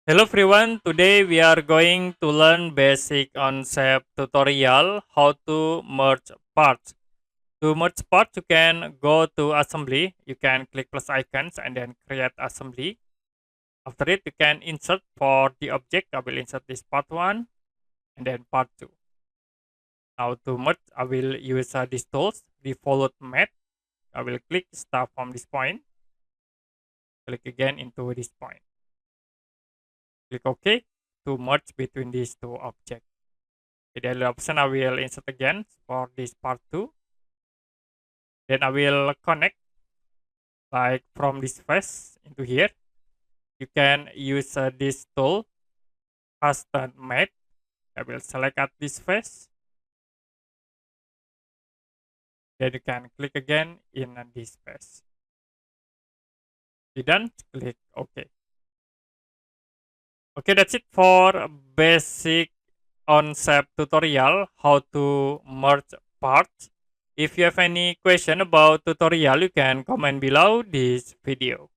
Hello everyone, today we are going to learn basic Onshape tutorial how to merge parts. To merge parts you can go to assembly, you can click plus icons and then create assembly. After it you can insert for the object, I will insert this part 1 and then part 2. Now to merge I will use these tools, default method. I will click start from this point, click again into this point. Click OK to merge between these two objects. The other option I will insert again for this part 2. Then I will connect like from this face into here. You can use this tool custom made. I will select at this face. Then you can click again in this face. You done, click OK. Okay, that's it for basic Onshape tutorial how to merge parts. If you have any question about tutorial, you can comment below this video.